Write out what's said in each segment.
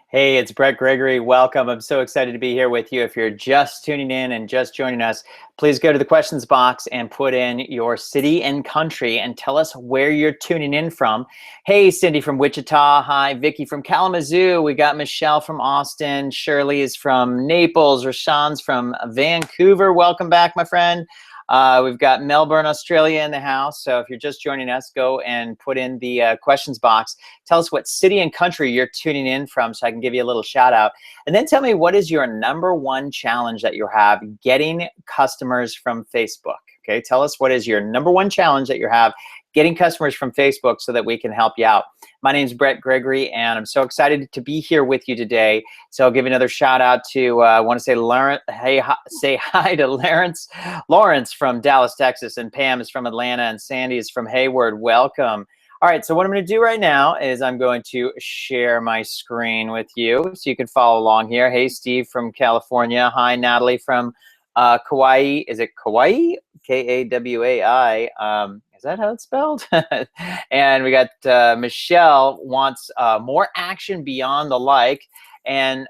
Hey, it's Bret Gregory. Welcome. I'm so excited to be here with you. If you're just tuning in and just joining us, please go to the questions box and put in your city and country and tell us where you're tuning in from. Hey, Cindy from Wichita. Hi, Vicky from Kalamazoo. We got Michelle from Austin. Shirley is from Naples. Rashawn's from Vancouver. Welcome back, my friend. We've got Melbourne, Australia in the house. So if you're just joining us, go and put in the questions box. Tell us what city and country you're tuning in from so I can give you a little shout out. And then tell me, what is your #1 challenge that you have getting customers from Facebook? Okay, tell us what is your #1 challenge that you have getting customers from Facebook so that we can help you out. My name is Bret Gregory, and I'm so excited to be here with you today. So I'll give you another shout out to, I want to say Lawrence, say hi to Lawrence from Dallas, Texas, and Pam is from Atlanta, and Sandy is from Hayward. Welcome. All right, so what I'm going to do right now is I'm going to share my screen with you so you can follow along here. Hey, Steve from California. Hi, Natalie from Kauai. Is it Kauai? K-A-W-A-I. Is that how it's spelled? And we got Michelle wants more action beyond the like. And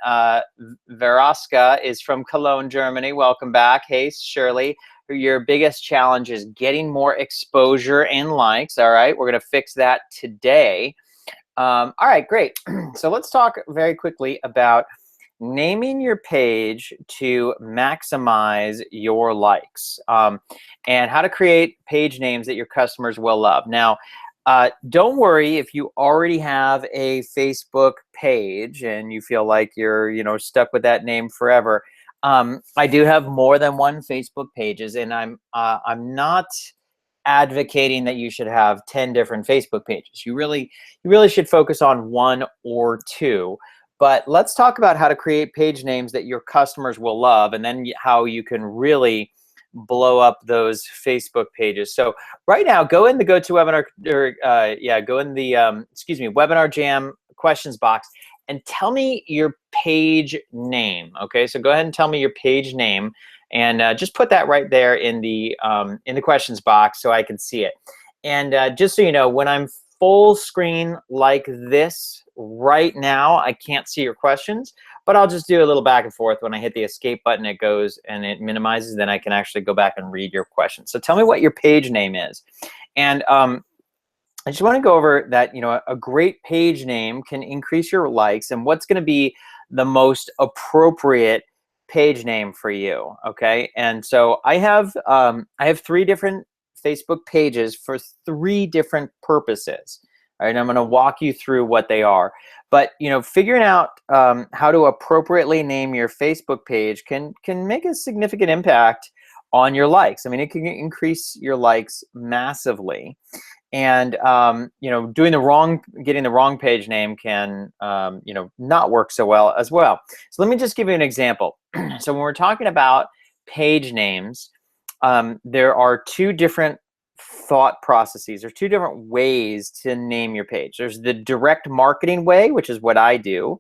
Veraska is from Cologne, Germany. Welcome back. Hey, Shirley. Your biggest challenge is getting more exposure and likes. All right, we're going to fix that today. All right, great. So let's talk very quickly about naming your page to maximize your likes and how to create page names that your customers will love. Now, don't worry if you already have a Facebook page and you feel like you're stuck with that name forever. I do have more than one Facebook pages, and I'm not advocating that you should have 10 different Facebook pages. You really should focus on 1 or 2. But let's talk about how to create page names that your customers will love, and then how you can really blow up those Facebook pages. So right now, go in the GoToWebinar, go in the Webinar Jam questions box and tell me your page name. Okay, so go ahead and tell me your page name, and just put that right there in the questions box so I can see it. And just so you know, when I'm full screen like this right now, I can't see your questions, but I'll just do a little back and forth. When I hit the escape button, it goes and it minimizes, then I can actually go back and read your questions. So tell me what your page name is. And I just want to go over that, a great page name can increase your likes, and what's going to be the most appropriate page name for you, okay? And so I have 3 different Facebook pages for 3 different purposes. All right, and I'm going to walk you through what they are. But figuring out how to appropriately name your Facebook page can make a significant impact on your likes. I mean, it can increase your likes massively. And getting the wrong page name can not work so well as well. So let me just give you an example. So when we're talking about page names, there are 2 different thought processes, or 2 different ways to name your page. There's the direct marketing way, which is what I do,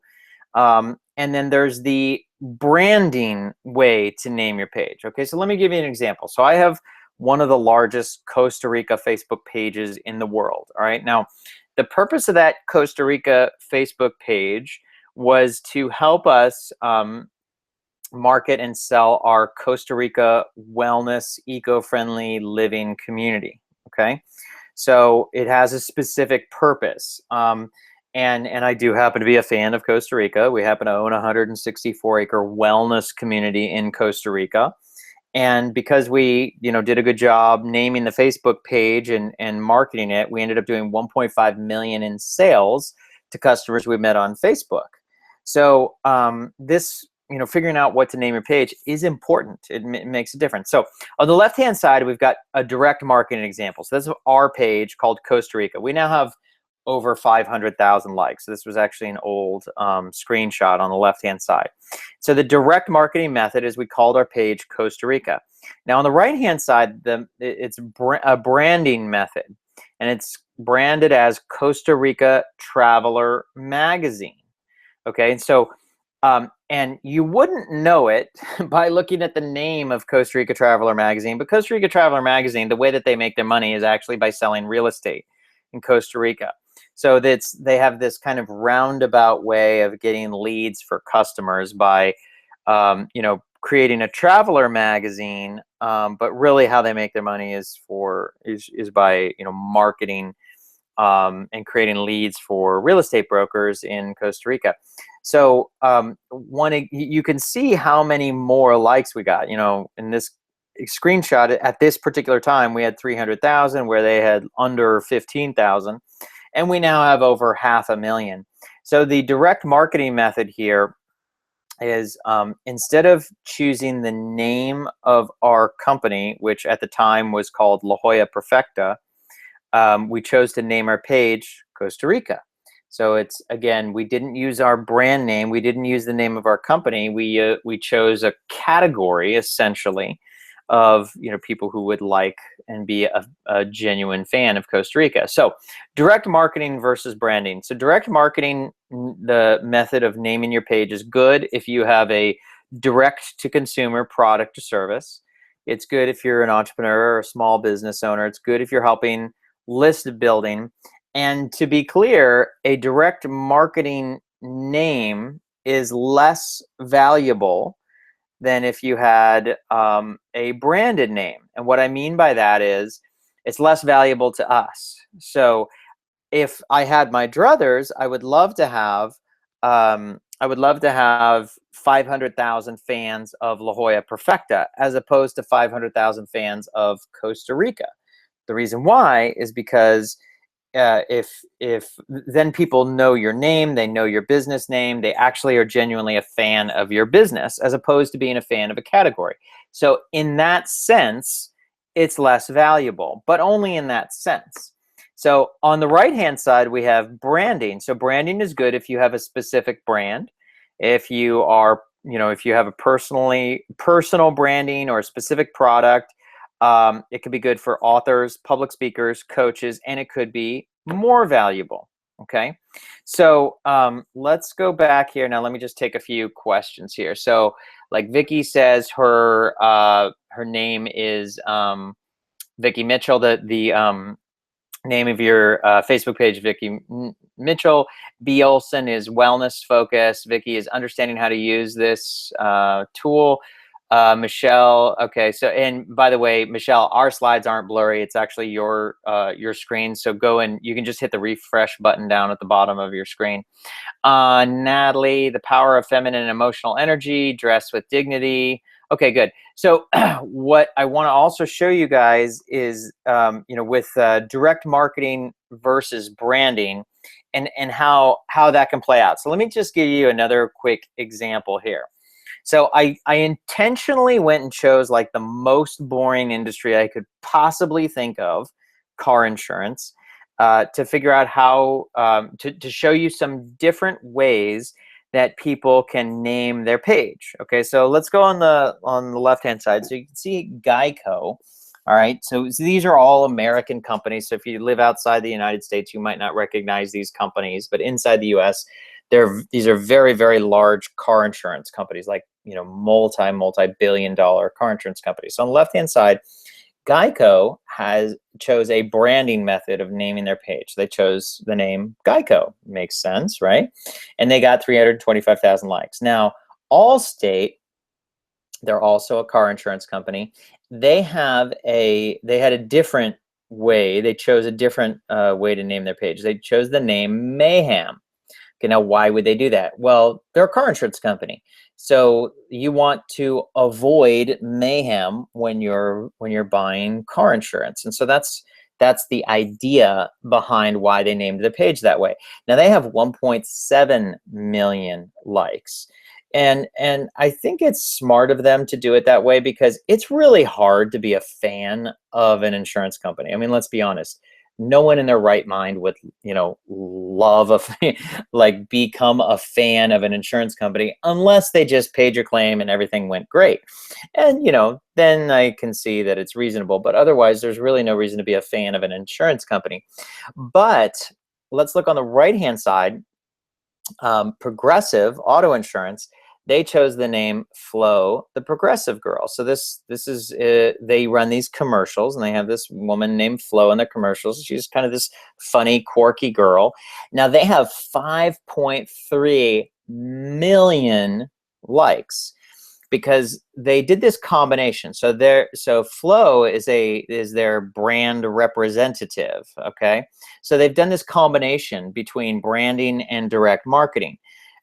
and then there's the branding way to name your page. Okay, so let me give you an example. So I have one of the largest Costa Rica Facebook pages in the world. All right, now the purpose of that Costa Rica Facebook page was to help us market and sell our Costa Rica wellness, eco-friendly living community. Okay, so it has a specific purpose. And I do happen to be a fan of Costa Rica. We happen to own a 164-acre wellness community in Costa Rica. And because we did a good job naming the Facebook page and marketing it, we ended up doing 1.5 million in sales to customers we met on Facebook. So figuring out what to name your page is important. It makes a difference. So on the left-hand side, we've got a direct marketing example. So this is our page called Costa Rica. We now have over 500,000 likes. So this was actually an old screenshot on the left-hand side. So the direct marketing method is we called our page Costa Rica. Now on the right-hand side, it's a branding method, and it's branded as Costa Rica Traveler Magazine. Okay, and so and you wouldn't know it by looking at the name of Costa Rica Traveler Magazine, but Costa Rica Traveler Magazine, the way that they make their money is actually by selling real estate in Costa Rica. So they have this kind of roundabout way of getting leads for customers by, creating a traveler magazine. But really, how they make their money is by marketing and creating leads for real estate brokers in Costa Rica. So you can see how many more likes we got. In this screenshot at this particular time, we had 300,000 where they had under 15,000, and we now have over 500,000. So the direct marketing method here is instead of choosing the name of our company, which at the time was called La Jolla Perfecta, we chose to name our page Costa Rica. So it's, again, we didn't use our brand name. We didn't use the name of our company. We chose a category, essentially, of people who would like and be a genuine fan of Costa Rica. So direct marketing versus branding. So direct marketing, the method of naming your page, is good if you have a direct to consumer product or service. It's good if you're an entrepreneur or a small business owner. It's good if you're helping list building. And to be clear, a direct marketing name is less valuable than if you had a branded name. And what I mean by that is it's less valuable to us. So if I had my druthers, I would love to have 500,000 fans of La Jolla Perfecta as opposed to 500,000 fans of Costa Rica. The reason why is because if then people know your name, they know your business name, they actually are genuinely a fan of your business as opposed to being a fan of a category. So in that sense, it's less valuable, but only in that sense. So on the right-hand side, we have branding. So branding is good if you have a specific brand. If you are, if you have a personal branding or a specific product, it could be good for authors, public speakers, coaches, and it could be more valuable. Okay, so let's go back here now. Let me just take a few questions here. So, like Vicky says, her name is Vicky Mitchell. The name of your Facebook page, Vicky Mitchell. B. Olson is wellness focused. Vicky is understanding how to use this tool. Michelle, okay, so, and by the way, Michelle, our slides aren't blurry. It's actually your screen. So go and you can just hit the refresh button down at the bottom of your screen. Natalie, the power of feminine and emotional energy, dress with dignity. Okay, good. So what I want to also show you guys is, with direct marketing versus branding and how that can play out. So let me just give you another quick example here. So I intentionally went and chose like the most boring industry I could possibly think of, car insurance, to figure out how to show you some different ways that people can name their page. Okay, so let's go on the left-hand side. So you can see Geico. All right, so these are all American companies. So if you live outside the United States, you might not recognize these companies, but inside the U.S., these are very, very large car insurance companies, like multi-billion-dollar car insurance companies. So on the left-hand side, Geico chose a branding method of naming their page. They chose the name Geico. Makes sense, right? And they got 325,000 likes. Now, Allstate, they're also a car insurance company. They had a different way. They chose a different way to name their page. They chose the name Mayhem. Okay, now why would they do that? Well, they're a car insurance company. So you want to avoid mayhem when you're buying car insurance. And so that's the idea behind why they named the page that way. Now they have 1.7 million likes. And I think it's smart of them to do it that way because it's really hard to be a fan of an insurance company. I mean, let's be honest. No one in their right mind would, become a fan of an insurance company unless they just paid your claim and everything went great. And, then I can see that it's reasonable. But otherwise, there's really no reason to be a fan of an insurance company. But let's look on the right-hand side. Progressive Auto Insurance, they chose the name Flo, the Progressive Girl. So this is they run these commercials, and they have this woman named Flo in the commercials. She's kind of this funny, quirky girl. Now they have 5.3 million likes because they did this combination. So Flo is their brand representative. Okay, so they've done this combination between branding and direct marketing.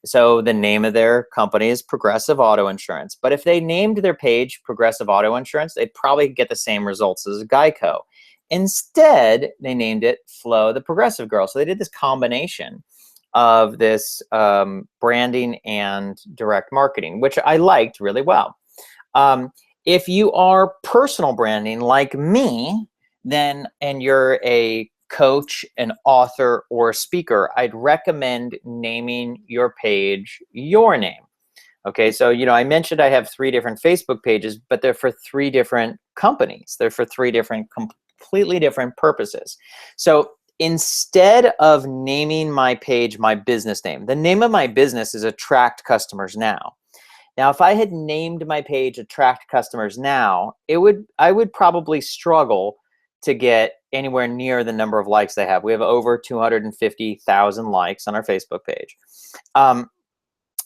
So the name of their company is Progressive Auto Insurance. But if they named their page Progressive Auto Insurance, they'd probably get the same results as Geico. Instead, they named it Flo, the Progressive Girl. So they did this combination of this branding and direct marketing, which I liked really well. If you are personal branding like me, then, and you're a coach, an author, or a speaker, I'd recommend naming your page your name. Okay, so I mentioned I have 3 different Facebook pages, but they're for 3 different companies. They're for 3 different, completely different purposes. So instead of naming my page my business name, the name of my business is Attract Customers Now. Now, if I had named my page Attract Customers Now, I would probably struggle to get anywhere near the number of likes they have. We have over 250,000 likes on our Facebook page.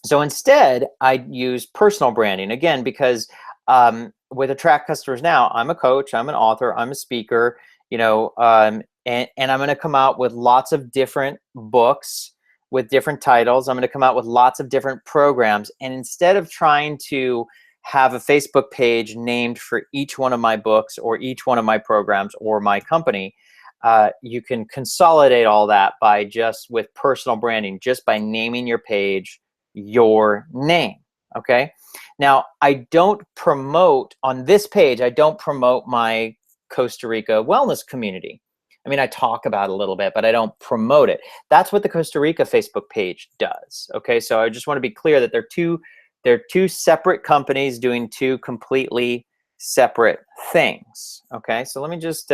So instead, I use personal branding, again, because with Attract Customers Now, I'm a coach, I'm an author, I'm a speaker, and I'm going to come out with lots of different books with different titles. I'm going to come out with lots of different programs. And instead of trying to have a Facebook page named for each one of my books or each one of my programs or my company, you can consolidate all that by with personal branding, just by naming your page your name. Okay. Now, I don't promote on this page, I don't promote my Costa Rica wellness community. I mean, I talk about it a little bit, but I don't promote it. That's what the Costa Rica Facebook page does. Okay. So I just want to be clear that they're two separate companies doing 2 completely separate things. Okay, so let me just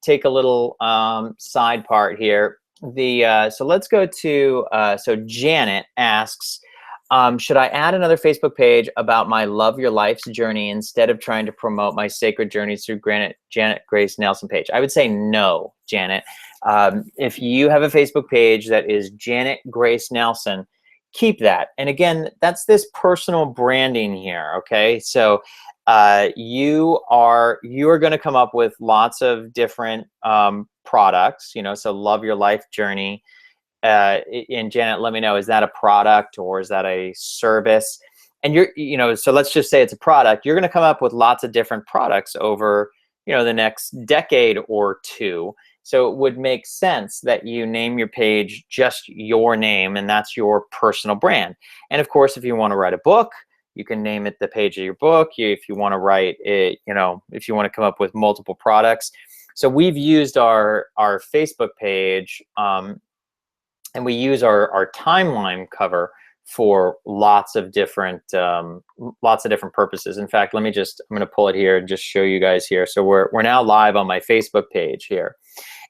take a little side part here. So let's go to, so Janet asks, should I add another Facebook page about my Love Your Life's journey instead of trying to promote my sacred journeys through Janet Grace Nelson page? I would say no, Janet. If you have a Facebook page that is Janet Grace Nelson, keep that. And again, that's this personal branding here. Okay, so you are going to come up with lots of different products. So Love Your Life journey. And Janet, let me know, is that a product or is that a service? And so let's just say it's a product. You're going to come up with lots of different products over the next decade or 2. So it would make sense that you name your page just your name, and that's your personal brand. And of course, if you want to write a book, you can name it the page of your book. If you want to write it, if you want to come up with multiple products. So we've used our Facebook page, and we use our timeline cover for lots of different purposes. In fact, I'm going to pull it here and just show you guys here. So we're now live on my Facebook page here.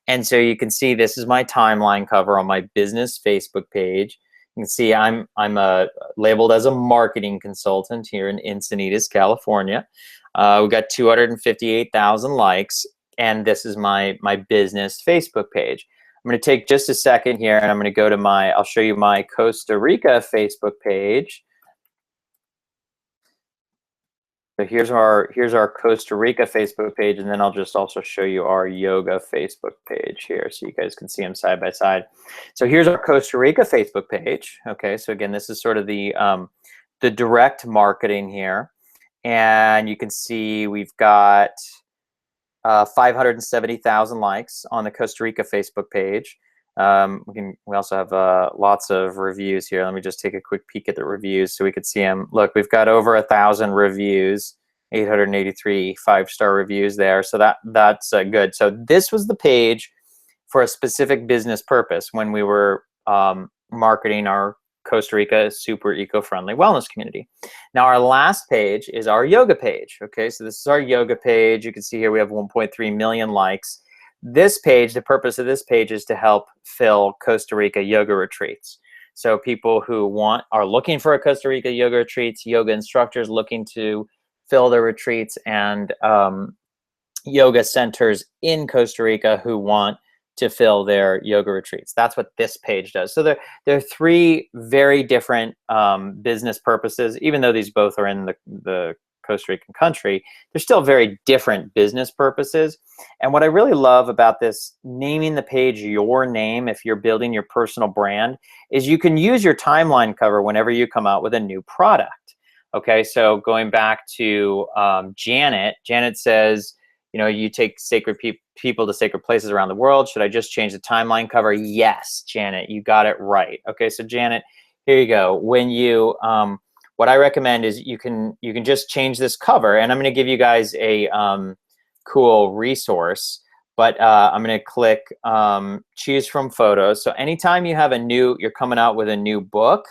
And so you can see this is my timeline cover on my business Facebook page. You can see I'm labeled as a marketing consultant here in Encinitas, California. We got 258,000 likes, and this is my business Facebook page. I'm going to take just a second here, and I'm going to go to I'll show you my Costa Rica Facebook page. So here's our Costa Rica Facebook page, and then I'll just also show you our yoga Facebook page here, so you guys can see them side by side. So here's our Costa Rica Facebook page. Okay, so again, this is sort of the direct marketing here, and you can see we've got 570,000 likes on the Costa Rica Facebook page. We also have lots of reviews here. Let me just take a quick peek at the reviews so we could see them. Look, we've got over 1,000 reviews, 883 5-star reviews there. So that's good. So this was the page for a specific business purpose when we were marketing our Costa Rica super eco-friendly wellness community. Now our last page is our yoga page. Okay, so this is our yoga page. You can see here we have 1.3 million likes. This page, the purpose of this page is to help fill Costa Rica yoga retreats. So people who are looking for a Costa Rica yoga retreats, yoga instructors looking to fill their retreats, and yoga centers in Costa Rica who want to fill their yoga retreats. That's what this page does. So there are three very different business purposes. Even though these both are in the Costa Rican country, they're still very different business purposes. And what I really love about this, naming the page your name, if you're building your personal brand, is you can use your timeline cover whenever you come out with a new product. Okay, so going back to Janet says, you know, you take sacred people to sacred places around the world. Should I just change the timeline cover? Yes, Janet, you got it right. Okay, so Janet, here you go. When you, what I recommend is you can just change this cover, and I'm going to give you guys a cool resource. But I'm going to click choose from photos. So anytime you have you're coming out with a new book,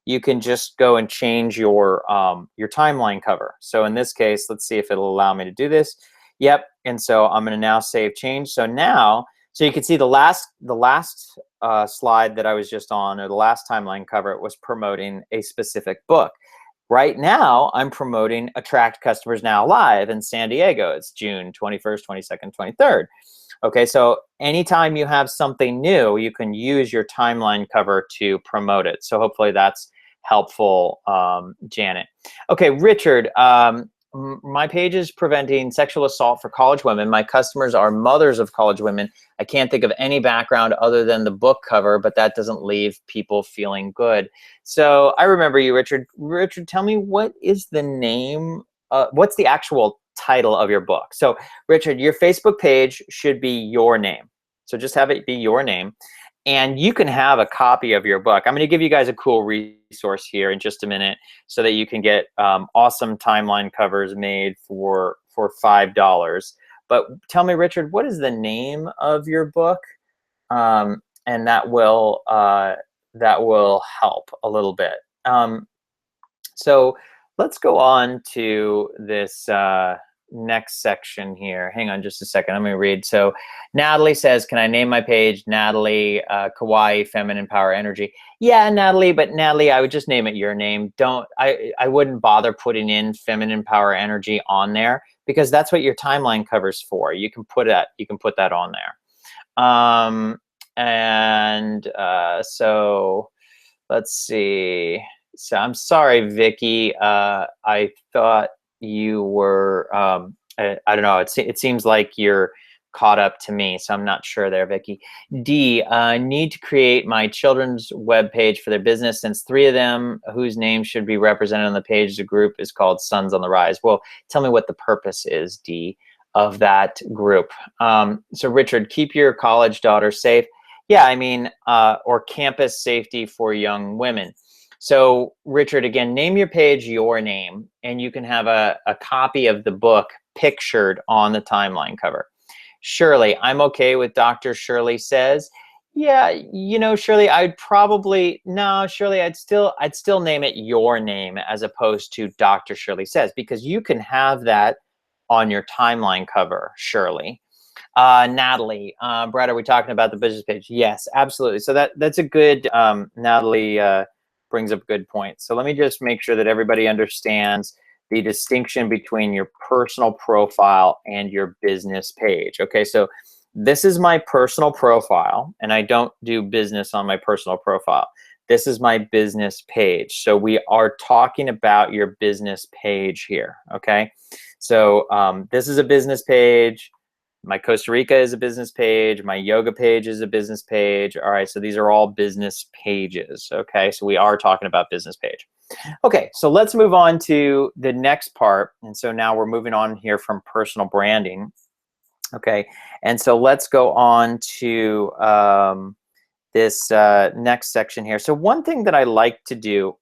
you can just go and change your timeline cover. So in this case, let's see if it'll allow me to do this. Yep, and so I'm going to now save change. So now, so you can see the last slide that I was just on, or the last timeline cover, it was promoting a specific book. Right now, I'm promoting Attract Customers Now Live in San Diego. It's June 21st, 22nd, 23rd. Okay, so anytime you have something new, you can use your timeline cover to promote it. So hopefully that's helpful, Janet. Okay, Richard, my page is preventing sexual assault for college women. My customers are mothers of college women. I can't think of any background other than the book cover, but that doesn't leave people feeling good. So I remember you, Richard. Richard, tell me, what is the name, what's the actual title of your book? So Richard, your Facebook page should be your name. So just have it be your name. And you can have a copy of your book. I'm going to give you guys a cool resource here in just a minute so that you can get awesome timeline covers made for $5. But tell me, Richard, what is the name of your book? And that will help a little bit. So let's go on to this next section here. Hang on just a second. I'm going to read. So Natalie says, can I name my page Natalie Kawaii Feminine Power Energy? Yeah, Natalie, but Natalie, I would just name it your name. I wouldn't bother putting in Feminine Power Energy on there, because that's what your timeline covers for. You can put that on there. So let's see. So I'm sorry, Vicky. I thought you were, I don't know, it seems like you're caught up to me, so I'm not sure there, Vicky. D, need to create my children's web page for their business, since 3 of them whose names should be represented on the page, the group is called Sons on the Rise. Well, tell me what the purpose is, D, of that group. So Richard, keep your college daughter safe. Yeah, I mean, or campus safety for young women. So Richard, again, name your page your name, and you can have a copy of the book pictured on the timeline cover. Shirley, I'm okay with Dr. Shirley Says. Yeah, you know, Shirley, Shirley, I'd still name it your name as opposed to Dr. Shirley Says, because you can have that on your timeline cover, Shirley. Natalie, Brett, are we talking about the business page? Yes, absolutely. So that's a good, Natalie brings up a good point. So let me just make sure that everybody understands the distinction between your personal profile and your business page. Okay, so this is my personal profile, and I don't do business on my personal profile. This is my business page. So we are talking about your business page here, okay? So this is a business page. My Costa Rica is a business page. My yoga page is a business page. All right, so these are all business pages, okay? So we are talking about business page. Okay, so let's move on to the next part. And so now we're moving on here from personal branding, okay? And so let's go on to this next section here. So one thing that I like to do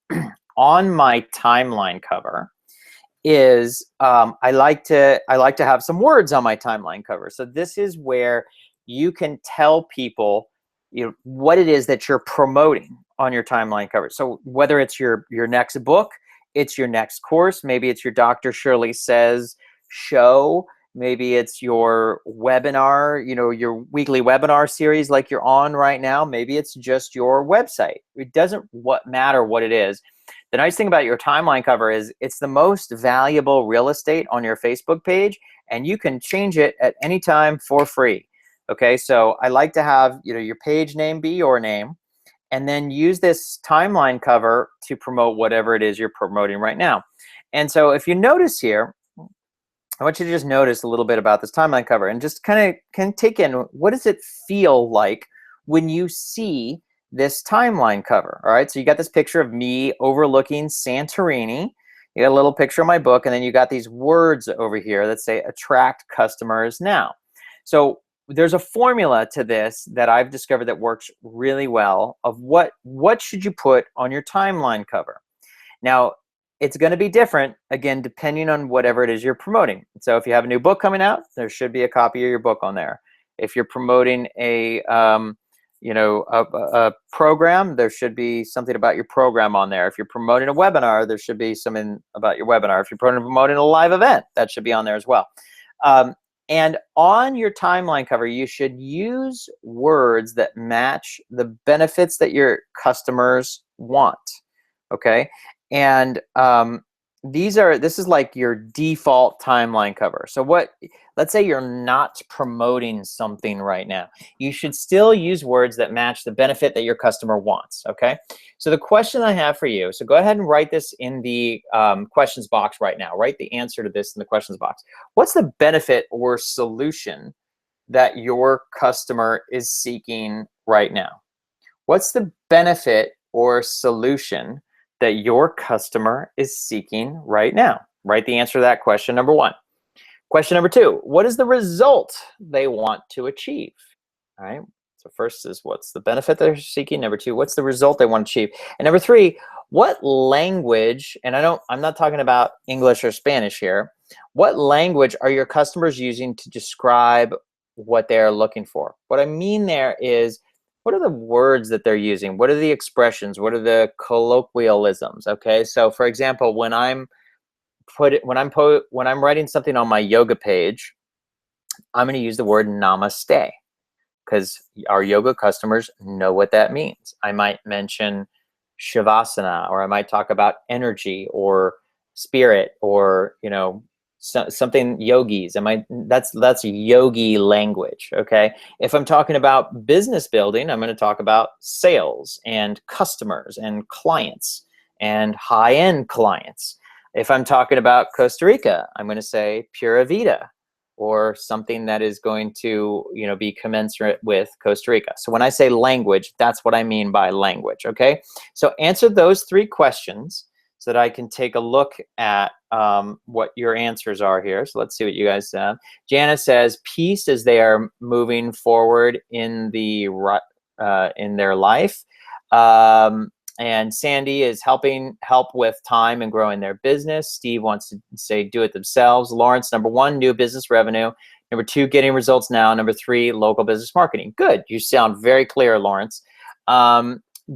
on my timeline cover is I like to have some words on my timeline cover. So this is where you can tell people, you know, what it is that you're promoting on your timeline cover. So whether it's your next book, it's your next course, maybe it's your Dr. Shirley Says show, Maybe it's your webinar, your weekly webinar series like you're on right now. Maybe it's just your website. It doesn't matter what it is. The nice thing about your timeline cover is it's the most valuable real estate on your Facebook page, and you can change it at any time for free. Okay, so I like to have your page name be your name, and then use this timeline cover to promote whatever it is you're promoting right now. And so if you notice here, I want you to just notice a little bit about this timeline cover and just kind of take in, what does it feel like when you see this timeline cover? All right, so you got this picture of me overlooking Santorini. You got a little picture of my book, and then you got these words over here that say attract customers now. So there's a formula to this that I've discovered that works really well of what should you put on your timeline cover. Now, it's going to be different, again, depending on whatever it is you're promoting. So if you have a new book coming out, there should be a copy of your book on there. If you're promoting a program, there should be something about your program on there. If you're promoting a webinar, there should be something about your webinar. If you're promoting a live event, that should be on there as well. And on your timeline cover, you should use words that match the benefits that your customers want. Okay, and this is like your default timeline cover. So let's say you're not promoting something right now. You should still use words that match the benefit that your customer wants, okay? So the question I have for you, so go ahead and write this in the questions box right now. Write the answer to this in the questions box. What's the benefit or solution that your customer is seeking right now? What's the benefit or solution that your customer is seeking right now? Write the answer to that question, number one. Question number two, what is the result they want to achieve? All right, so first is what's the benefit they're seeking? Number two, what's the result they want to achieve? And number three, what language, and I'm not talking about English or Spanish here, what language are your customers using to describe what they're looking for? What I mean there is, what are the words that they're using? What are the expressions? What are the colloquialisms? Okay, so for example, when I'm writing something on my yoga page, I'm going to use the word namaste because our yoga customers know what that means. I might mention shavasana, or I might talk about energy or spirit, or something yogis. That's yogi language. Okay, if I'm talking about business building, I'm going to talk about sales and customers and clients and high-end clients. If I'm talking about Costa Rica, I'm going to say Pura Vida, or something that is going to be commensurate with Costa Rica. So when I say language, that's what I mean by language. Okay, so answer those three questions so that I can take a look at what your answers are here. So let's see what you guys have. Janice says peace as they are moving forward in their life. And Sandy is help with time and growing their business. Steve wants to say do it themselves. Lawrence, number one, new business revenue. Number two, getting results now. Number three, local business marketing. Good. You sound very clear, Lawrence.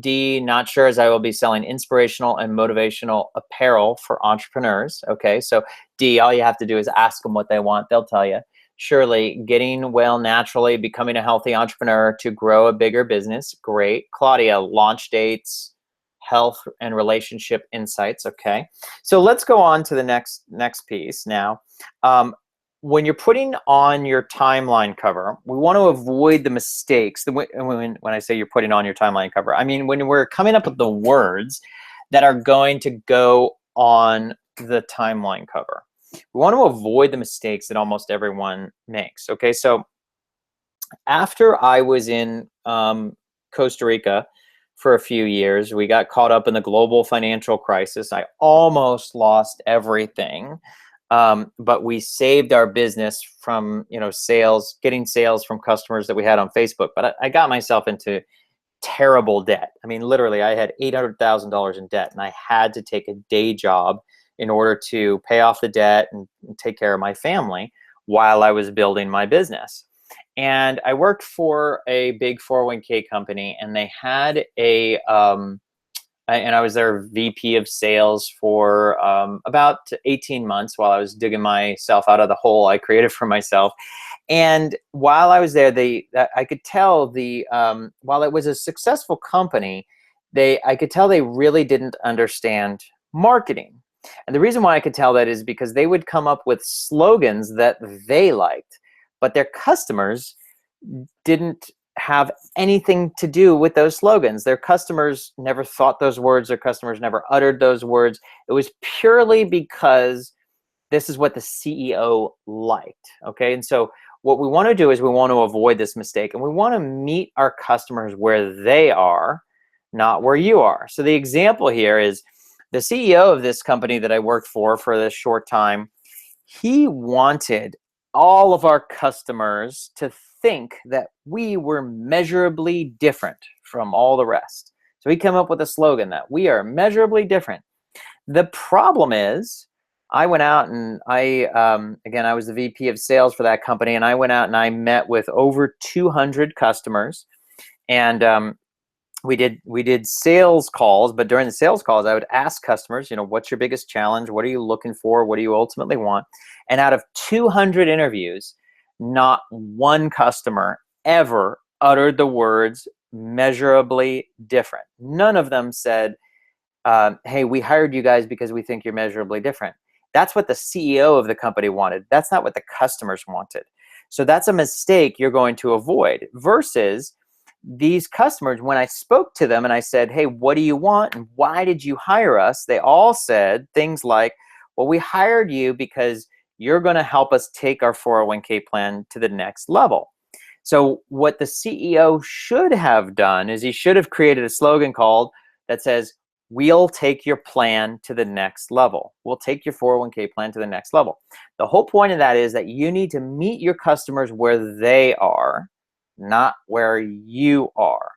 D, not sure, as I will be selling inspirational and motivational apparel for entrepreneurs. Okay, so D, all you have to do is ask them what they want. They'll tell you. Shirley, getting well naturally, becoming a healthy entrepreneur to grow a bigger business. Great. Claudia, launch dates, health and relationship insights. Okay, so let's go on to the next piece now. When you're putting on your timeline cover, we want to avoid the mistakes. When I say you're putting on your timeline cover, I mean when we're coming up with the words that are going to go on the timeline cover. We want to avoid the mistakes that almost everyone makes. Okay, so after I was in Costa Rica for a few years, we got caught up in the global financial crisis. I almost lost everything. But we saved our business from getting sales from customers that we had on Facebook. But I got myself into terrible debt. I mean, literally, I had $800,000 in debt, and I had to take a day job in order to pay off the debt and take care of my family while I was building my business. And I worked for a big 401k company, and they had a and I was their VP of sales for about 18 months while I was digging myself out of the hole I created for myself. And while I was there, I could tell while it was a successful company, I could tell they really didn't understand marketing. And the reason why I could tell that is because they would come up with slogans that they liked, but their customers didn't have anything to do with those slogans. Their customers never thought those words. Their customers never uttered those words. It was purely because this is what the CEO liked. Okay. And so what we want to do is we want to avoid this mistake, and we want to meet our customers where they are, not where you are. So the example here is the CEO of this company that I worked for this short time. He wanted all of our customers to think that we were measurably different from all the rest. So he came up with a slogan that we are measurably different. The problem is, I went out and again, I was the VP of sales for that company, and I went out and I met with over 200 customers, and we did sales calls. But during the sales calls, I would ask customers, what's your biggest challenge? What are you looking for? What do you ultimately want? And out of 200 interviews, not one customer ever uttered the words measurably different. None of them said, hey, we hired you guys because we think you're measurably different. That's what the CEO of the company wanted. That's not what the customers wanted. So that's a mistake you're going to avoid. Versus these customers, when I spoke to them and I said, hey, what do you want and why did you hire us? They all said things like, well, we hired you because you're going to help us take our 401k plan to the next level. So what the CEO should have done is he should have created a slogan that says, we'll take your plan to the next level. We'll take your 401k plan to the next level. The whole point of that is that you need to meet your customers where they are, not where you are.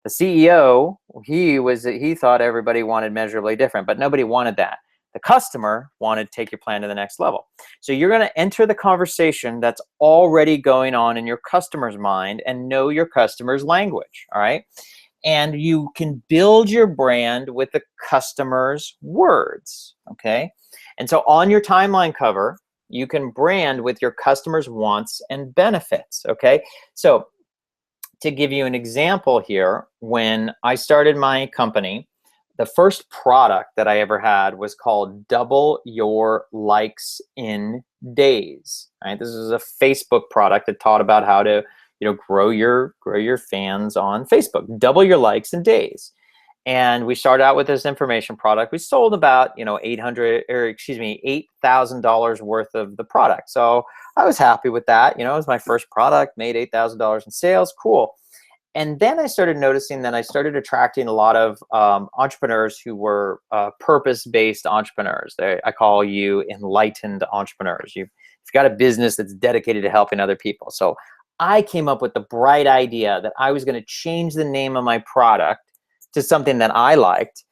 The CEO, he thought everybody wanted measurably different, but nobody wanted that. The customer wanted to take your plan to the next level. So you're going to enter the conversation that's already going on in your customer's mind and know your customer's language, all right? And you can build your brand with the customer's words, okay? And so on your timeline cover, you can brand with your customer's wants and benefits, okay? So to give you an example here, when I started my company, the first product that I ever had was called Double Your Likes in Days, right? This is a Facebook product that taught about how to grow your fans on Facebook. Double your likes in days. And we started out with this information product. We sold about $8,000 worth of the product. So I was happy with that. It was my first product, made $8,000 in sales. Cool. And then I started noticing that I started attracting a lot of entrepreneurs who were purpose-based entrepreneurs. I call you enlightened entrepreneurs. You've got a business that's dedicated to helping other people. So I came up with the bright idea that I was going to change the name of my product to something that I liked,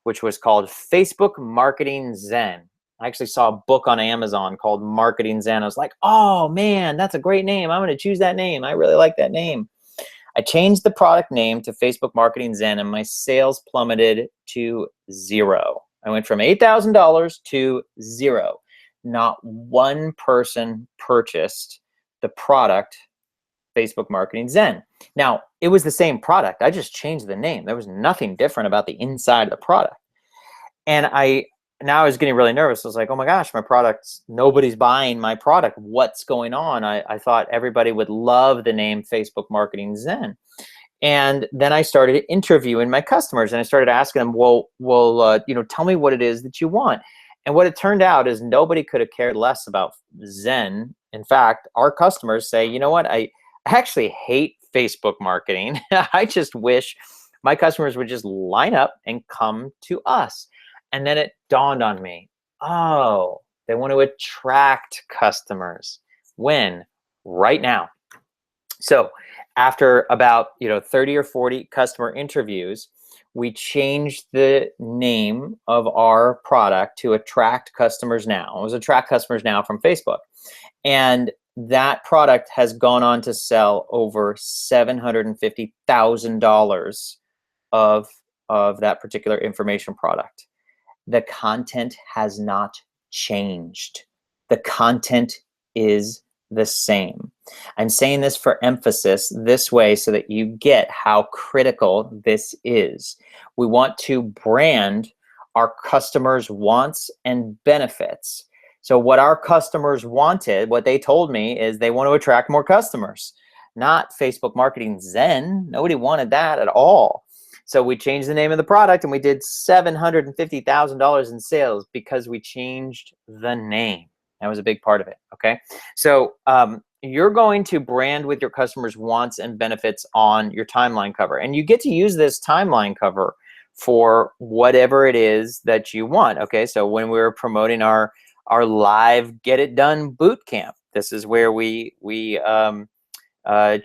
which was called Facebook Marketing Zen. I actually saw a book on Amazon called Marketing Zen. I was like, oh man, that's a great name. I'm going to choose that name. I really like that name. I changed the product name to Facebook Marketing Zen, and my sales plummeted to zero. I went from $8,000 to zero. Not one person purchased the product Facebook Marketing Zen. Now, it was the same product. I just changed the name. There was nothing different about the inside of the product. And now I was getting really nervous. I was like, oh my gosh, my product's, nobody's buying my product. What's going on? I thought everybody would love the name Facebook Marketing Zen. And then I started interviewing my customers, and I started asking them, well, tell me what it is that you want. And what it turned out is nobody could have cared less about Zen. In fact, our customers say, you know what, I actually hate Facebook marketing. I just wish my customers would just line up and come to us. And then it dawned on me, oh, they want to attract customers. When? Right now. So after about 30 or 40 customer interviews, we changed the name of our product to Attract Customers Now. It was Attract Customers Now from Facebook. And that product has gone on to sell over $750,000 of of that particular information product. The content has not changed. The content is the same. I'm saying this for emphasis this way so that you get how critical this is. We want to brand our customers' wants and benefits. So what our customers wanted, what they told me, is they want to attract more customers, not Facebook Marketing Zen. Nobody wanted that at all. So we changed the name of the product and we did $750,000 in sales because we changed the name. That was a big part of it, okay? So you're going to brand with your customers' wants and benefits on your timeline cover. And you get to use this timeline cover for whatever it is that you want, okay? So when we were promoting our live Get It Done boot camp, this is where we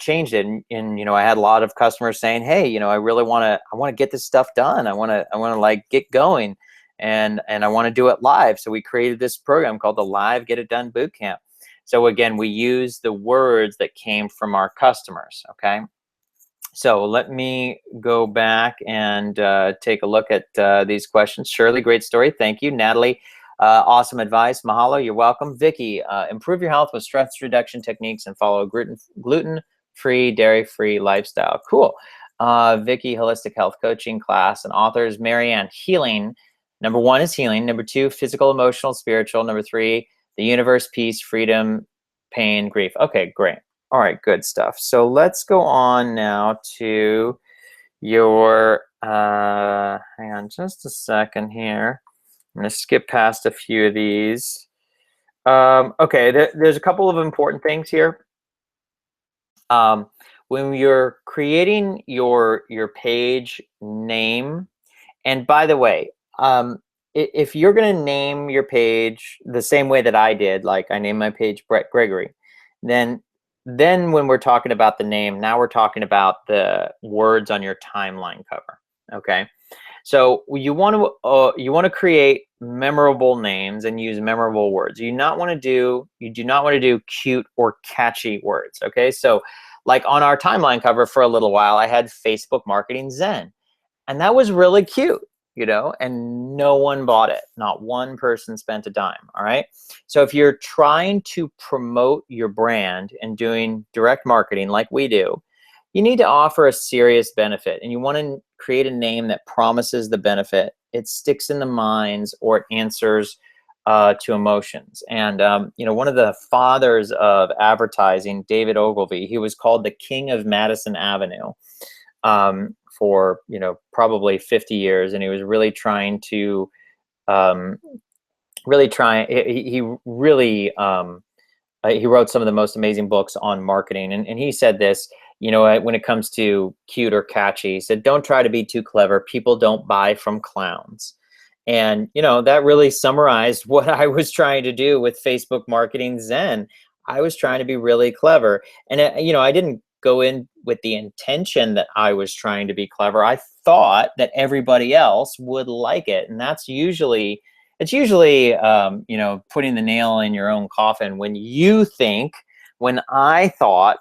changed it. And you know, I had a lot of customers saying, hey, you know, I want to get this stuff done. I want to like get going, and I want to do it live. So we created this program called the Live Get It Done Boot Camp. So again, we use the words that came from our customers, okay? So let me go back and take a look at these questions. Shirley, great story. Thank you. Natalie, awesome advice. Mahalo, you're welcome. Vicky, improve your health with stress reduction techniques and follow a gluten-free, dairy-free lifestyle. Cool. Vicky, holistic health coaching class and authors. Marianne, healing. Number 1 is healing. Number 2, physical, emotional, spiritual. Number 3, the universe, peace, freedom, pain, grief. Okay, great. All right, good stuff. So let's go on now to your, hang on just a second here. I'm going to skip past a few of these. Okay, there's a couple of important things here. When you're creating your page name, and by the way, if you're going to name your page the same way that I did, like I named my page Bret Gregory, then when we're talking about the name, now we're talking about the words on your timeline cover. Okay, so you want to create memorable names and use memorable words. You do not want to do cute or catchy words. Okay, so like on our timeline cover for a little while, I had Facebook Marketing Zen, and that was really cute, you know, and no one bought it. Not one person spent a dime, all right? So if you're trying to promote your brand and doing direct marketing like we do, you need to offer a serious benefit, and you want to create a name that promises the benefit. It sticks in the minds, or it answers to emotions. And you know, one of the fathers of advertising, David Ogilvy, he was called the King of Madison Avenue for, you know, probably 50 years, and he was really trying to he wrote some of the most amazing books on marketing, and he said this, you know, when it comes to cute or catchy, he said, don't try to be too clever. People don't buy from clowns. And, you know, that really summarized what I was trying to do with Facebook Marketing Zen. I was trying to be really clever. And, you know, I didn't go in with the intention that I was trying to be clever. I thought that everybody else would like it. And it's usually, you know, putting the nail in your own coffin when you think, when I thought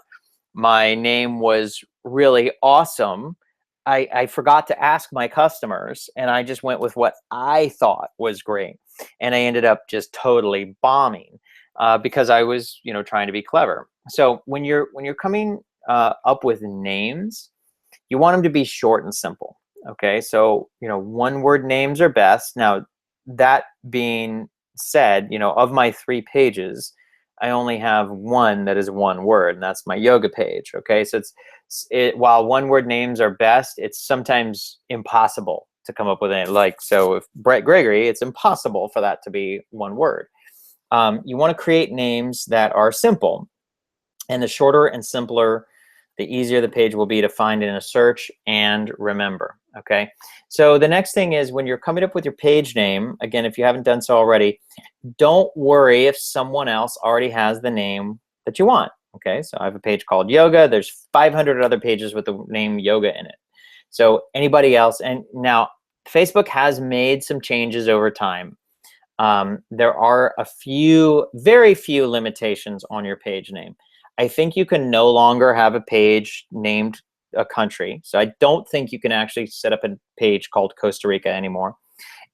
my name was really awesome, I forgot to ask my customers, and I just went with what I thought was great. And I ended up just totally bombing because I was, you know, trying to be clever. So when you're coming up with names, you want them to be short and simple. Okay, so, you know, 1-word names are best. Now, that being said, you know, of my 3 pages, I only have one that is 1 word, and that's my yoga page. Okay, so while 1-word names are best, it's sometimes impossible to come up with it. Like, so if Bret Gregory, it's impossible for that to be 1 word. You want to create names that are simple, and the shorter and simpler, the easier the page will be to find in a search and remember. Okay, so the next thing is, when you're coming up with your page name, again, if you haven't done so already, don't worry if someone else already has the name that you want. Okay, so I have a page called Yoga. There's 500 other pages with the name Yoga in it. So anybody else, and now Facebook has made some changes over time. There are very few limitations on your page name. I think you can no longer have a page named a country. So I don't think you can actually set up a page called Costa Rica anymore.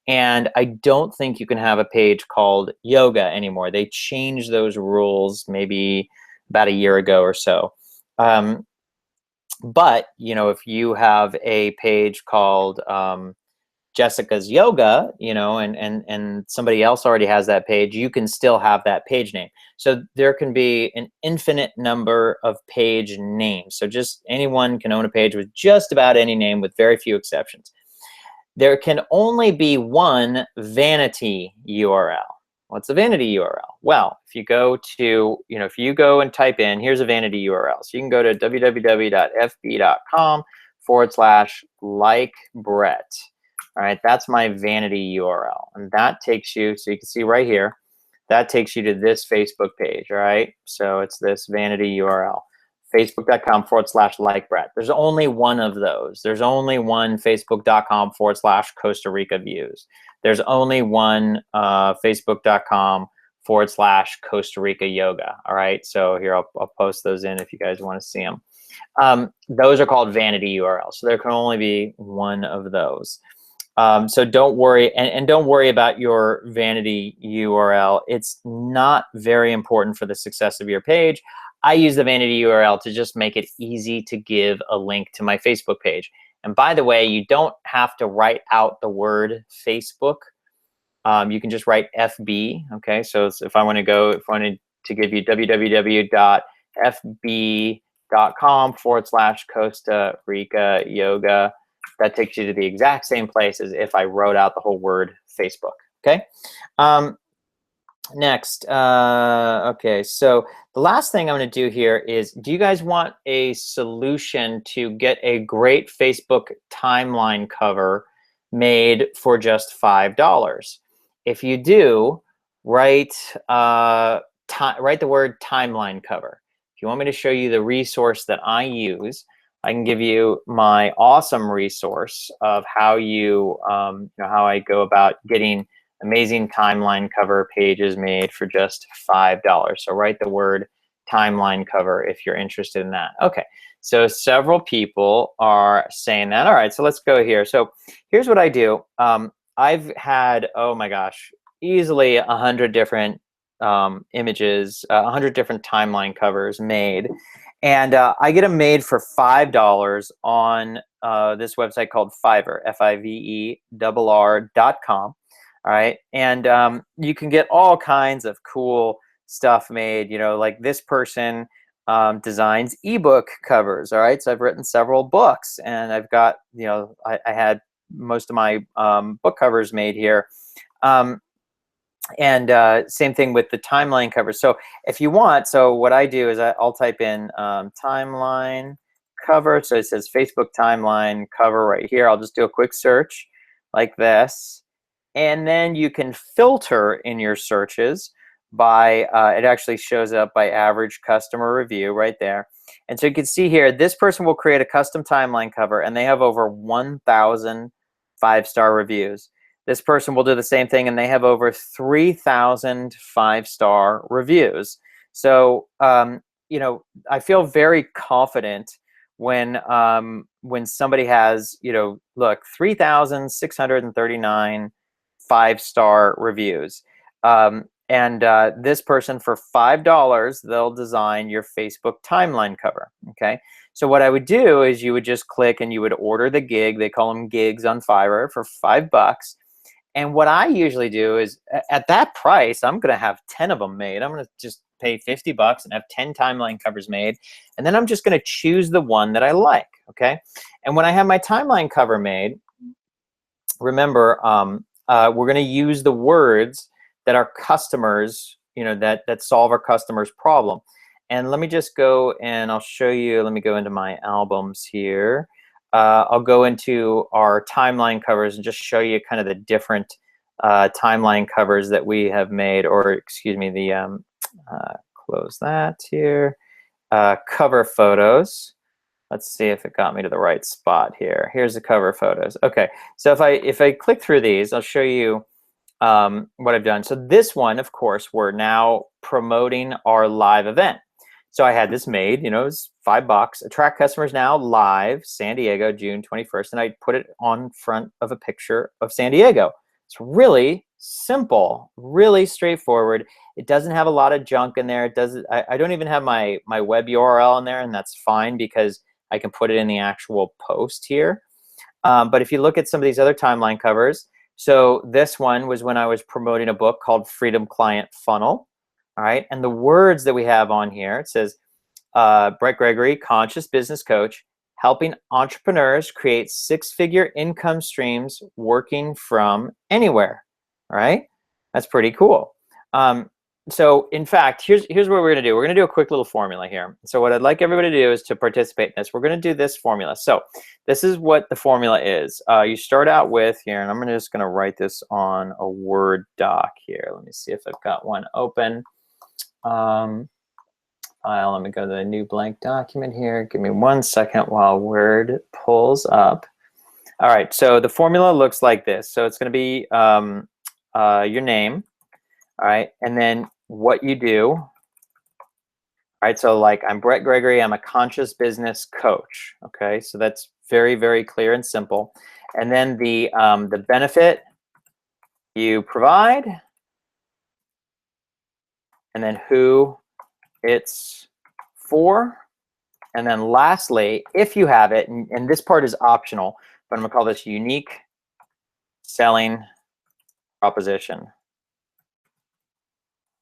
And I don't think you can have a page called yoga anymore. They changed those rules maybe about a year ago or so. But, you know, if you have a page called Jessica's Yoga, you know, and somebody else already has that page, you can still have that page name. So there can be an infinite number of page names. So just anyone can own a page with just about any name, with very few exceptions. There can only be one vanity URL. What's a vanity URL? Well, if you go to, you know, if you go and type in, here's a vanity URL. So you can go to www.fb.com/like-Bret. All right, that's my vanity URL. And that takes you, so you can see right here, that takes you to this Facebook page, all right? So it's this vanity URL, facebook.com/like-Bret. There's only one of those. There's only one facebook.com/Costa Rica views. There's only one facebook.com/Costa Rica yoga. All right, so here I'll post those in if you guys want to see them. Those are called vanity URLs. So there can only be one of those. So don't worry, and don't worry about your vanity URL. It's not very important for the success of your page. I use the vanity URL to just make it easy to give a link to my Facebook page. And by the way, you don't have to write out the word Facebook. You can just write FB. Okay, so if I want to go, if I wanted to give you www.fb.com/Costa Rica yoga, that takes you to the exact same place as if I wrote out the whole word Facebook. Okay. Next, okay, so the last thing I'm going to do here is, do you guys want a solution to get a great Facebook timeline cover made for just $5? If you do, write the word timeline cover. If you want me to show you the resource that I use, I can give you my awesome resource of how you know, how I go about getting amazing timeline cover pages made for just $5. So write the word timeline cover if you're interested in that. Okay, so several people are saying that. All right, so let's go here. So here's what I do. I've had, oh my gosh, easily 100 different images, 100 different timeline covers made. And I get them made for $5 on this website called Fiverr, Fiverr.com. All right, and you can get all kinds of cool stuff made. You know, like this person designs ebook covers. All right, so I've written several books, and I've got, you know, I had most of my book covers made here. And same thing with the timeline covers. So if you want, so what I do is I'll type in timeline cover. So it says Facebook timeline cover right here. I'll just do a quick search like this. And then you can filter in your searches by, it actually shows up by average customer review right there. And so you can see here, this person will create a custom timeline cover, and they have over 1,000 5-star reviews. This person will do the same thing, and they have over 3,000 5-star reviews. So, you know, I feel very confident when somebody has, you know, look, 3,639 5-star reviews. This person, for $5, they'll design your Facebook timeline cover. Okay, so what I would do is you would just click and you would order the gig. They call them gigs on Fiverr for $5. And what I usually do is, at that price, I'm going to have 10 of them made. I'm going to just pay $50 and have 10 timeline covers made. And then I'm just going to choose the one that I like. Okay, and when I have my timeline cover made, remember, we're going to use the words that our customers, you know, that solve our customers' problem. And let me just go and I'll show you. Let me go into my albums here. I'll go into our timeline covers and just show you kind of the different timeline covers that we have made, or excuse me, the close that here. Cover photos. Let's see if it got me to the right spot here. Here's the cover photos. Okay, so if I click through these, I'll show you what I've done. So this one, of course, we're now promoting our live event. So I had this made, it was $5. Attract customers now live, San Diego, June 21st. And I put it on front of a picture of San Diego. It's really simple, really straightforward. It doesn't have a lot of junk in there. It doesn't. I don't even have my web URL in there, and that's fine because I can put it in the actual post here. But if you look at some of these other timeline covers, so this one was when I was promoting a book called Freedom Client Funnel. All right, and the words that we have on here, it says, Bret Gregory, conscious business coach, helping entrepreneurs create six-figure income streams working from anywhere. All right, that's pretty cool. So in fact, here's what we're going to do. We're going to do a quick little formula here. So what I'd like everybody to do is to participate in this. We're going to do this formula. So this is what the formula is. You start out with here, and I'm just going to write this on a Word doc here. Let me see if I've got one open. File. Let me go to the new blank document here. Give me 1 second while Word pulls up. All right, so the formula looks like this. So it's going to be your name. All right, and then what you do. All right, so like I'm Bret Gregory, I'm a conscious business coach. Okay, so that's very, very clear and simple. And then the benefit you provide, and then who it's for, and then lastly, if you have it, and this part is optional, but I'm gonna call this unique selling proposition.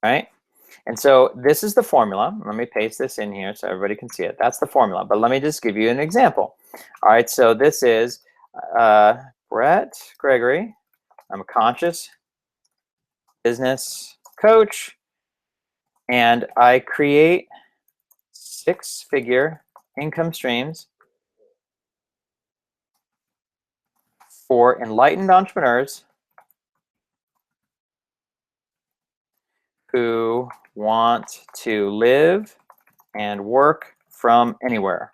Right? And so this is the formula. Let me paste this in here so everybody can see it. That's the formula, but let me just give you an example. All right, so this is Bret Gregory. I'm a conscious business coach, and I create six-figure income streams for enlightened entrepreneurs who want to live and work from anywhere.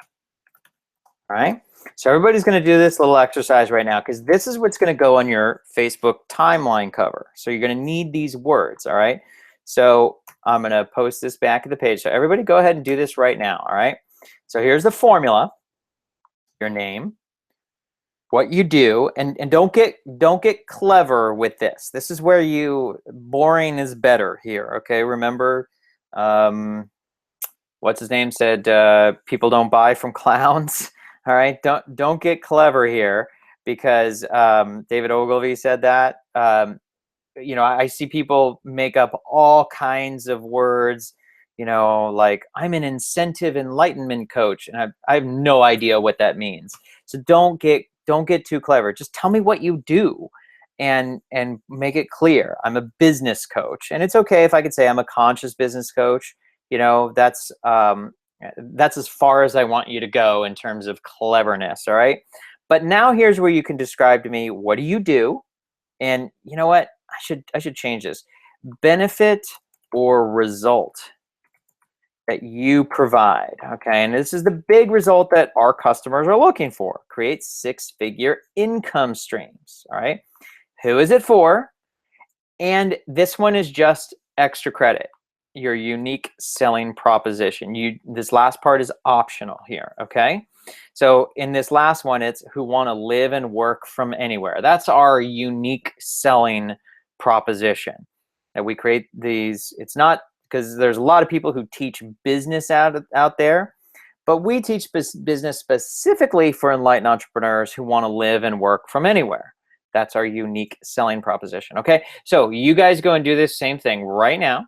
All right, so everybody's going to do this little exercise right now because this is what's going to go on your Facebook timeline cover. So you're going to need these words. All right, so I'm going to post this back at the page. So everybody go ahead and do this right now. All right, so here's the formula. Your name, what you do, and don't get clever with this. This is where boring is better here. Okay, remember, what's his name said, people don't buy from clowns. All right, don't get clever here because David Ogilvy said that. I see people make up all kinds of words. Like I'm an incentive enlightenment coach, and I have no idea what that means. So don't get too clever. Just tell me what you do and make it clear. I'm a business coach. And it's okay if I could say I'm a conscious business coach. That's as far as I want you to go in terms of cleverness, all right? But now here's where you can describe to me, what do you do? And you know what? I should change this. Benefit or result that you provide, okay? And this is the big result that our customers are looking for. Create six-figure income streams, all right? Who is it for? And this one is just extra credit, your unique selling proposition. This last part is optional here, okay? So in this last one, it's who want to live and work from anywhere. That's our unique selling proposition. And we create these, it's not, because there's a lot of people who teach business out there, but we teach business specifically for enlightened entrepreneurs who want to live and work from anywhere. That's our unique selling proposition, okay? So you guys go and do this same thing right now.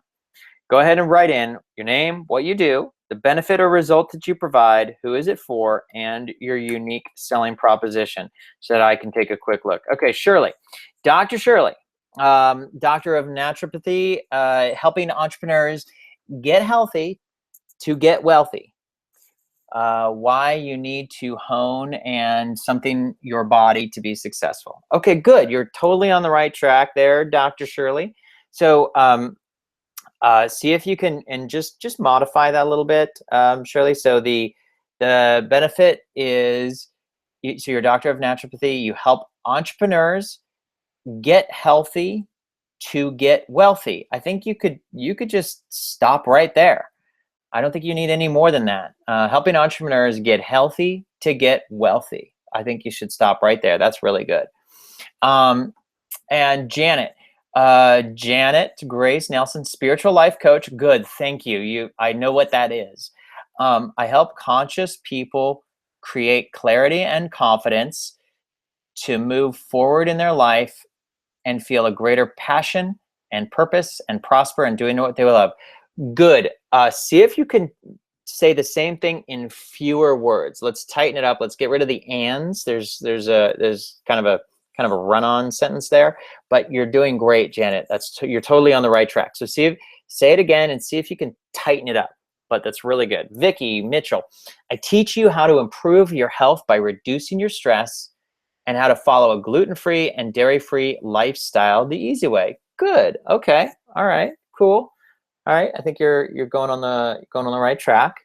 Go ahead and write in your name, what you do, the benefit or result that you provide, who is it for, and your unique selling proposition so that I can take a quick look. Okay, Shirley. Dr. Shirley. Doctor of naturopathy, helping entrepreneurs get healthy to get wealthy. Why you need to hone and something your body to be successful. Okay, good. You're totally on the right track there, Dr. Shirley. So see if you can, and just modify that a little bit, Shirley. So the benefit is, so you're a doctor of naturopathy. You help entrepreneurs get healthy to get wealthy. I think you could just stop right there. I don't think you need any more than that. Helping entrepreneurs get healthy to get wealthy. I think you should stop right there. That's really good. Um, and Janet Grace Nelson, spiritual life coach. Good, thank you. I know what that is. I help conscious people create clarity and confidence to move forward in their life and feel a greater passion and purpose and prosper and doing what they love. Good. See if you can say the same thing in fewer words. Let's tighten it up. Let's get rid of the ands. There's kind of a run-on sentence there, but you're doing great, Janet. You're totally on the right track. So say it again and see if you can tighten it up. But that's really good. Vicky Mitchell, I teach you how to improve your health by reducing your stress and how to follow a gluten-free and dairy-free lifestyle the easy way. Good. Okay. All right. Cool. All right. I think you're going on the right track.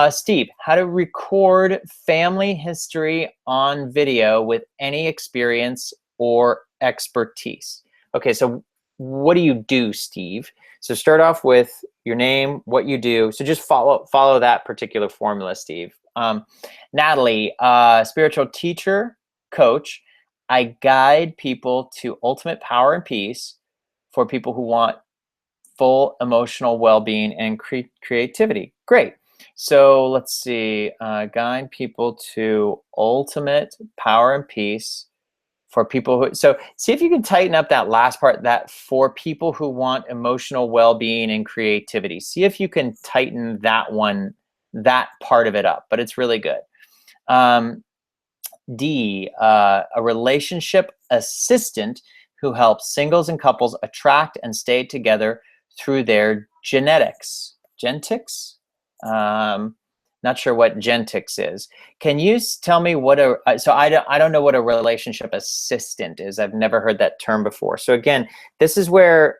Steve, how to record family history on video with any experience or expertise. Okay. So what do you do, Steve? So start off with your name, what you do. So just follow that particular formula, Steve. Natalie, spiritual teacher, coach. I guide people to ultimate power and peace for people who want full emotional well-being and creativity. Great. So let's see, guide people to ultimate power and peace for people who, so see if you can tighten up that last part, that for people who want emotional well-being and creativity. See if you can tighten that part of it up, but it's really good. D, a relationship assistant who helps singles and couples attract and stay together through their genetics. Gentics? Not sure what gentics is. Can you tell me what so I don't know what a relationship assistant is. I've never heard that term before. So again, this is where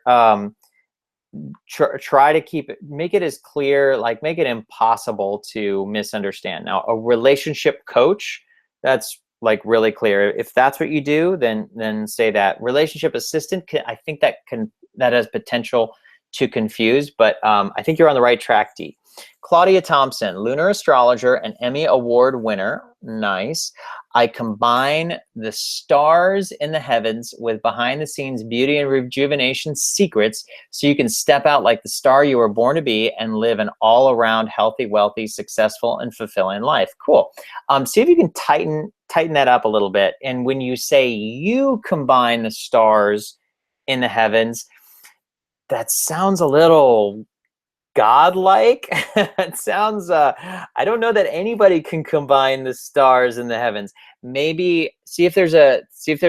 try to make it as clear, like make it impossible to misunderstand. Now, a relationship coach, that's like really clear. If that's what you do, then say that. Relationship assistant, I think that has potential to confuse, but I think you're on the right track, D. Claudia Thompson, lunar astrologer and Emmy Award winner. Nice. I combine the stars in the heavens with behind the scenes beauty and rejuvenation secrets so you can step out like the star you were born to be and live an all around healthy, wealthy, successful, and fulfilling life. Cool. See if you can tighten that up a little bit. And when you say you combine the stars in the heavens, that sounds a little godlike. It sounds, I don't know that anybody can combine the stars in the heavens. Maybe see if there's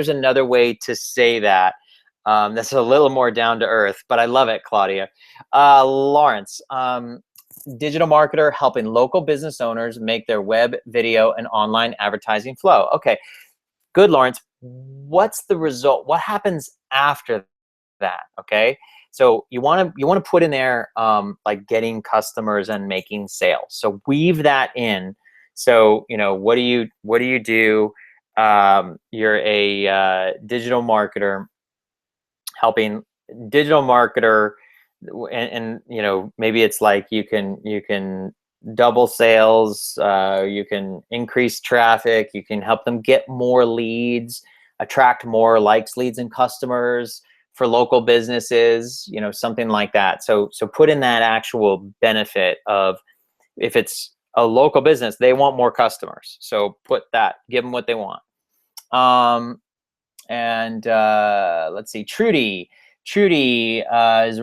another way to say that. That's a little more down to earth, but I love it, Claudia. Lawrence, digital marketer helping local business owners make their web, video, and online advertising flow. Okay, good, Lawrence. What's the result? What happens after that? Okay. So you want to put in there like getting customers and making sales. So weave that in. So what do you do? You're a digital marketer, helping digital marketer, and maybe it's like you can double sales, you can increase traffic, you can help them get more leads, attract more likes, leads, and customers for local businesses, something like that. So put in that actual benefit of, if it's a local business, they want more customers. So put that, give them what they want. Let's see, Trudy is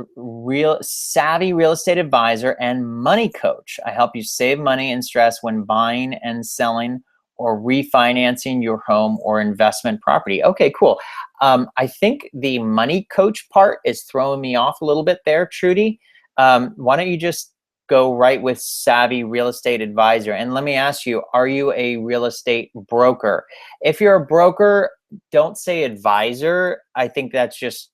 savvy real estate advisor and money coach. I help you save money and stress when buying and selling or refinancing your home or investment property. Okay, cool. I think the money coach part is throwing me off a little bit there, Trudy. Why don't you just go right with savvy real estate advisor? And let me ask you, are you a real estate broker? If you're a broker, don't say advisor. I think that's just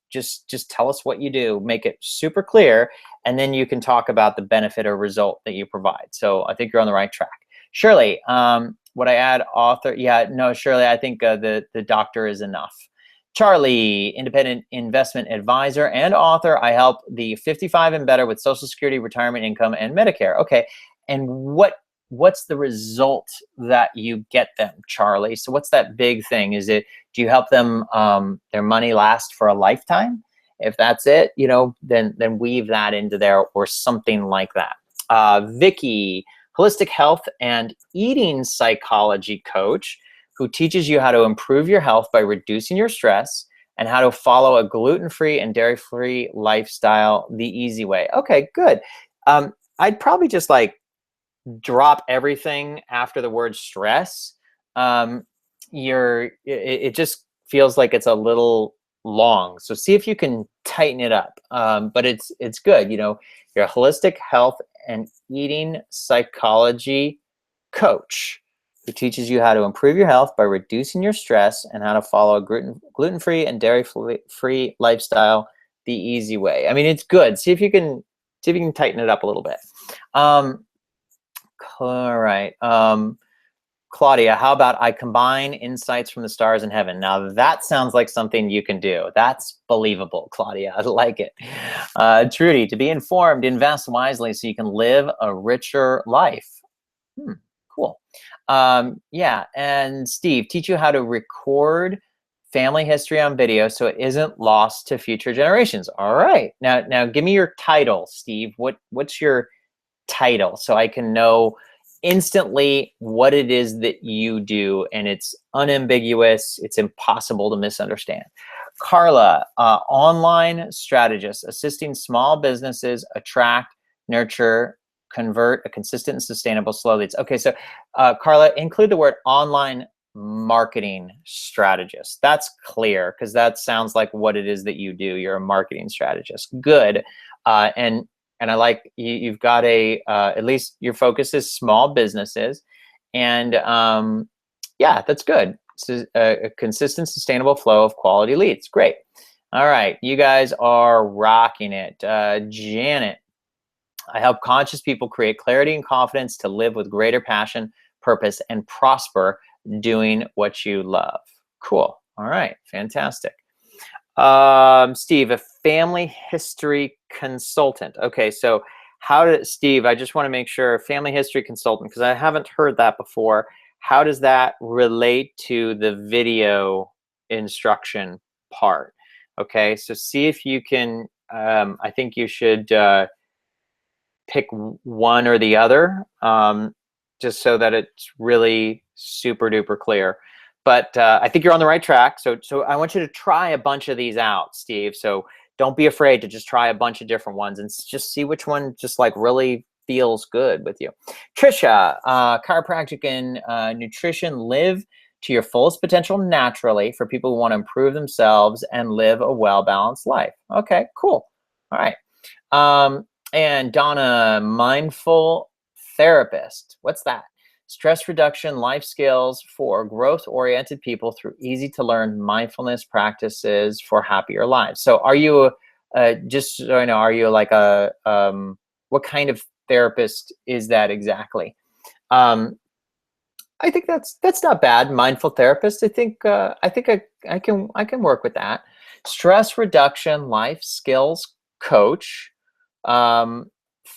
tell us what you do, make it super clear, and then you can talk about the benefit or result that you provide. So I think you're on the right track. Shirley, would I add author? Yeah, no, Shirley, I think the doctor is enough. Charlie, independent investment advisor and author. I help the 55 and better with Social Security, retirement income, and Medicare. Okay, and what's the result that you get them, Charlie? So what's that big thing? Is it, do you help them their money last for a lifetime? If that's it, then weave that into there or something like that. Vicky, holistic health and eating psychology coach, who teaches you how to improve your health by reducing your stress and how to follow a gluten-free and dairy-free lifestyle the easy way. Okay, good. I'd probably just like drop everything after the word stress. It just feels like it's a little long. So see if you can tighten it up. But it's good. You're a holistic health and eating psychology coach who teaches you how to improve your health by reducing your stress and how to follow a gluten-free and dairy-free lifestyle the easy way. I mean, it's good. See if you can tighten it up a little bit. All right. Claudia, how about I combine insights from the stars in heaven? Now that sounds like something you can do. That's believable, Claudia. I like it. Trudy, to be informed, invest wisely so you can live a richer life. Cool. Yeah, and Steve, teach you how to record family history on video so it isn't lost to future generations. All right. Now give me your title, Steve. What's your title so I can know instantly what it is that you do, and it's unambiguous. It's impossible to misunderstand. Carla, online strategist, assisting small businesses attract, nurture, convert a consistent and sustainable slow leads. Okay, so Carla, include the word online marketing strategist. That's clear because that sounds like what it is that you do. You're a marketing strategist. Good. And I like you've got at least your focus is small businesses, and yeah, that's good. It's a consistent, sustainable flow of quality leads. Great. All right, you guys are rocking it. Janet, I help conscious people create clarity and confidence to live with greater passion, purpose, and prosper doing what you love. Cool. All right, fantastic. Steve, a family history consultant. Okay, so Steve, I just want to make sure, family history consultant, because I haven't heard that before. How does that relate to the video instruction part? Okay, so see if you can, I think you should pick one or the other, just so that it's really super duper clear. But I think you're on the right track. So I want you to try a bunch of these out, Steve. So don't be afraid to just try a bunch of different ones and just see which one just like really feels good with you. Trisha, chiropractic and nutrition, live to your fullest potential naturally for people who want to improve themselves and live a well-balanced life. Okay, cool. All right. And Donna, mindful therapist. What's that? Stress reduction, life skills for growth-oriented people through easy-to-learn mindfulness practices for happier lives. So are you, just so I know, are you like a, what kind of therapist is that exactly? I think that's not bad. Mindful therapist. I think I can work with that. Stress reduction, life skills coach.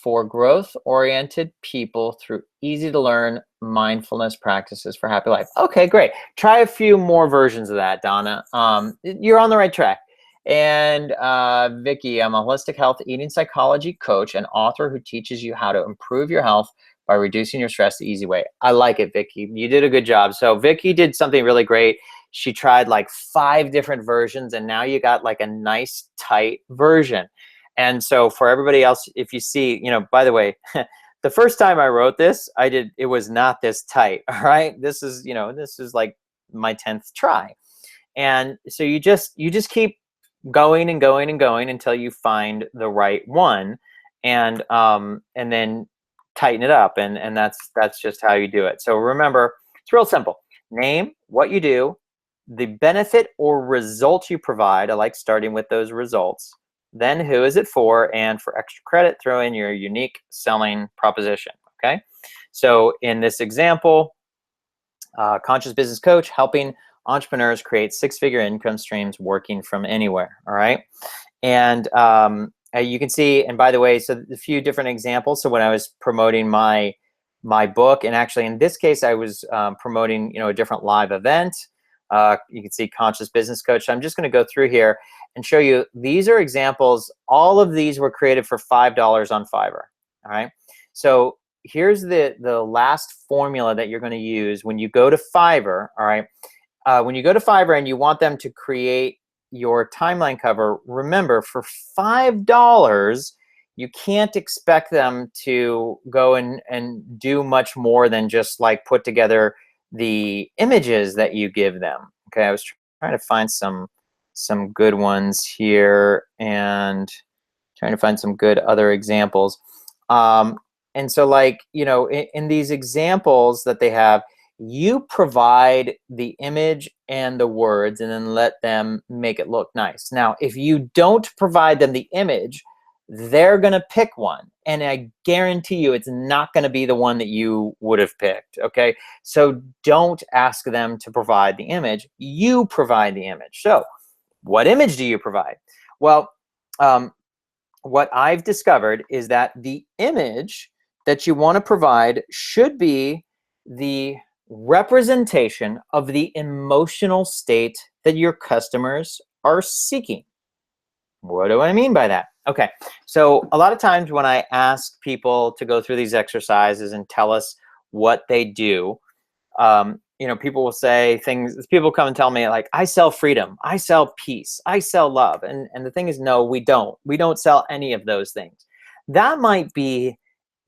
For growth-oriented people through easy-to-learn mindfulness practices for happy life. Okay, great. Try a few more versions of that, Donna. You're on the right track. And Vicky, I'm a holistic health eating psychology coach and author who teaches you how to improve your health by reducing your stress the easy way. I like it, Vicky. You did a good job. So Vicky did something really great. She tried like 5 different versions, and now you got like a nice, tight version. And so for everybody else, if you see, by the way, the first time I wrote this, it was not this tight. All right. This is like my 10th try. And so you just keep going and going and going until you find the right one, and then tighten it up. And that's just how you do it. So remember, it's real simple. Name what you do, the benefit or result you provide. I like starting with those results. Then who is it for? And for extra credit, throw in your unique selling proposition, okay? So in this example, conscious business coach helping entrepreneurs create six-figure income streams working from anywhere. All right. And you can see, and by the way, so a few different examples. So when I was promoting my book, and actually in this case, I was promoting, a different live event. You can see Conscious Business Coach. So I'm just going to go through here and show you. These are examples. All of these were created for $5 on Fiverr. All right. So here's the last formula that you're going to use when you go to Fiverr. All right. When you go to Fiverr and you want them to create your timeline cover, remember, for $5, you can't expect them to go and do much more than just like put together the images that you give them. Okay, I was trying to find some good ones here and trying to find some good other examples. And so, like, in these examples that they have, you provide the image and the words and then let them make it look nice. Now, if you don't provide them the image, they're going to pick one. And I guarantee you it's not going to be the one that you would have picked. Okay. So don't ask them to provide the image. You provide the image. So what image do you provide? Well, what I've discovered is that the image that you want to provide should be the representation of the emotional state that your customers are seeking. What do I mean by that? Okay, so a lot of times when I ask people to go through these exercises and tell us what they do, people will say things. People come and tell me like, I sell freedom, I sell peace, I sell love. And the thing is, no, we don't. We don't sell any of those things. That might be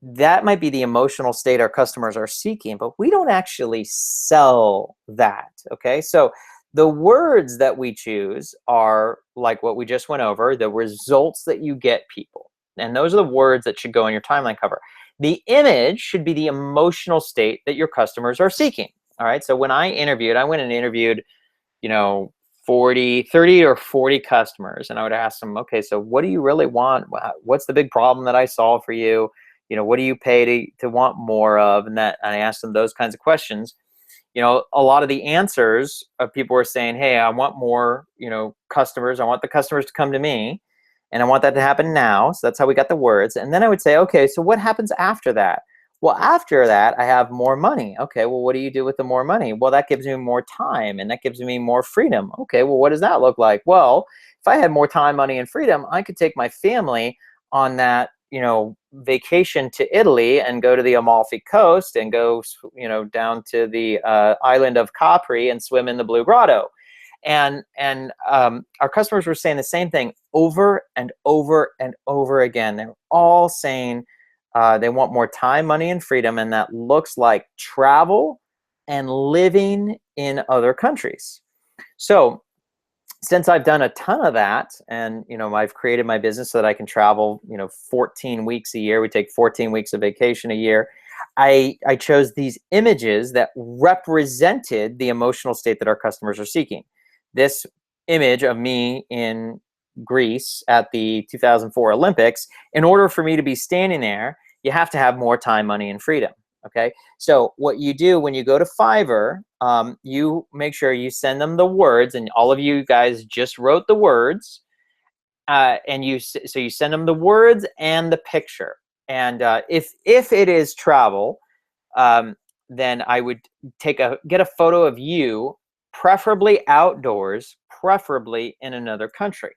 the emotional state our customers are seeking, but we don't actually sell that. Okay, so the words that we choose are like what we just went over, the results that you get people. And those are the words that should go on your timeline cover. The image should be the emotional state that your customers are seeking. All right. So when I went and interviewed, 30 or 40 customers, and I would ask them, okay, so what do you really want? What's the big problem that I solve for you? What do you pay to want more of? And I asked them those kinds of questions. A lot of the answers of people were saying, hey, I want more, customers. I want the customers to come to me, and I want that to happen now. So that's how we got the words. And then I would say, okay, so what happens after that? Well, after that, I have more money. Okay, well, what do you do with the more money? Well, that gives me more time, and that gives me more freedom. Okay, well, what does that look like? Well, if I had more time, money, and freedom, I could take my family on that, vacation to Italy and go to the Amalfi Coast and go, down to the island of Capri and swim in the Blue Grotto. And our customers were saying the same thing over and over and over again. They're all saying they want more time, money, and freedom, and that looks like travel and living in other countries. So since I've done a ton of that, and I've created my business so that I can travel 14 weeks a year. We take 14 weeks of vacation a year. I chose these images that represented the emotional state that our customers are seeking. This image of me in Greece at the 2004 Olympics, in order for me to be standing there, you have to have more time, money, and freedom. Okay, so what you do when you go to Fiverr, you make sure you send them the words, and all of you guys just wrote the words, and you send them the words and the picture. And if it is travel, then I would get a photo of you, preferably outdoors, preferably in another country.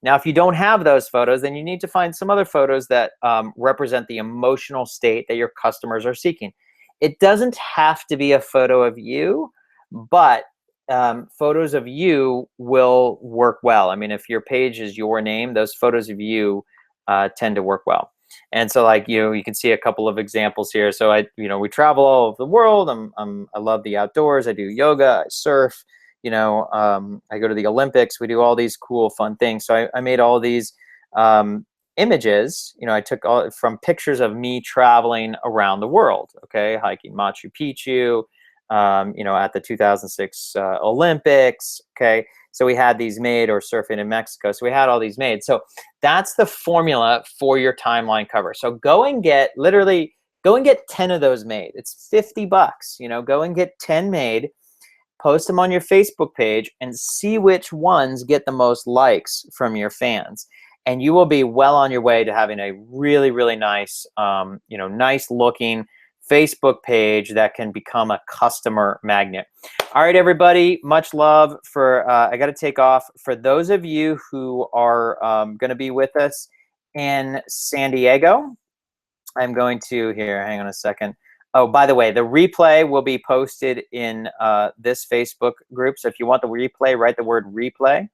Now, if you don't have those photos, then you need to find some other photos that represent the emotional state that your customers are seeking. It doesn't have to be a photo of you, but photos of you will work well. I mean, if your page is your name, those photos of you tend to work well. And so, like, you can see a couple of examples here. So we travel all over the world. I love the outdoors. I do yoga, I surf. I go to the Olympics. We do all these cool, fun things. So I made all these images. I took from pictures of me traveling around the world. Okay, hiking Machu Picchu. At the 2006 Olympics. Okay, so we had these made, or surfing in Mexico. So we had all these made. So that's the formula for your timeline cover. So go and get 10 of those made. It's $50. Go and get 10 made. post them on your Facebook page, and see which ones get the most likes from your fans. And you will be well on your way to having a really, really nice, nice looking Facebook page that can become a customer magnet. All right, everybody, much love. I got to take off. For those of you who are going to be with us in San Diego, I'm going to, here, hang on a second. Oh, by the way, the replay will be posted in this Facebook group. So if you want the replay, write the word replay.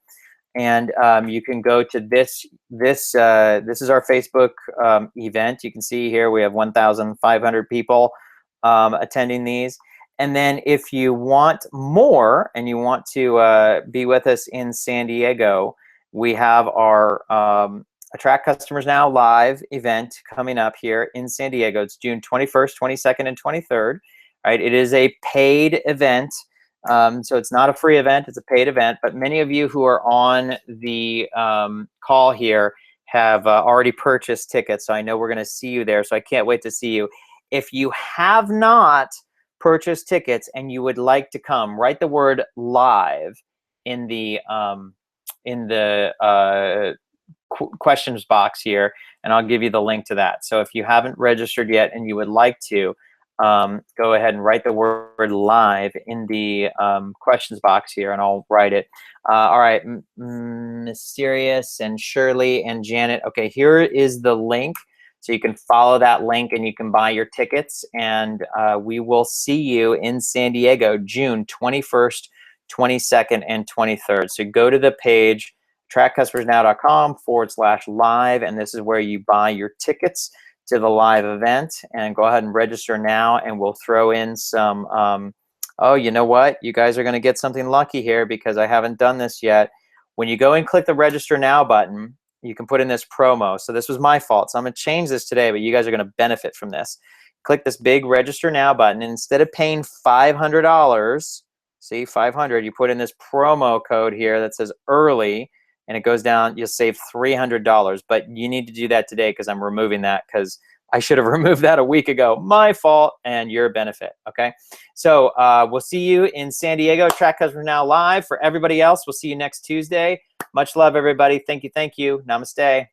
And you can go to this is our Facebook event. You can see here we have 1,500 people attending these. And then if you want more and you want to be with us in San Diego, we have our Attract Customers Now live event coming up here in San Diego. It's June 21st, 22nd, and 23rd. Right? It is a paid event. So it's not a free event, it's a paid event, but many of you who are on the call here have already purchased tickets, so I know we're going to see you there, so I can't wait to see you. If you have not purchased tickets and you would like to come, write the word live in the questions box here, and I'll give you the link to that. So if you haven't registered yet and you would like to, go ahead and write the word live in the questions box here, and I'll write it. All right, Mysterious and Shirley and Janet. Okay, here is the link. So you can follow that link and you can buy your tickets. And we will see you in San Diego, June 21st, 22nd, and 23rd. So go to the page, trackcustomersnow.com/live, and this is where you buy your tickets to the live event, and go ahead and register now, and we'll throw in some oh, you know what, you guys are going to get something lucky here because I haven't done this yet. When you go and click the register now button, you can put in this promo. So this was my fault, so I'm going to change this today, but you guys are going to benefit from this. Click this big register now button, and instead of paying $500, see, 500, you put in this promo code here that says early, and it goes down, you'll save $300, but you need to do that today because I'm removing that because I should have removed that a week ago. My fault, and your benefit, okay? So we'll see you in San Diego. Track Customers Now live. For everybody else, we'll see you next Tuesday. Much love, everybody. Thank you, thank you. Namaste.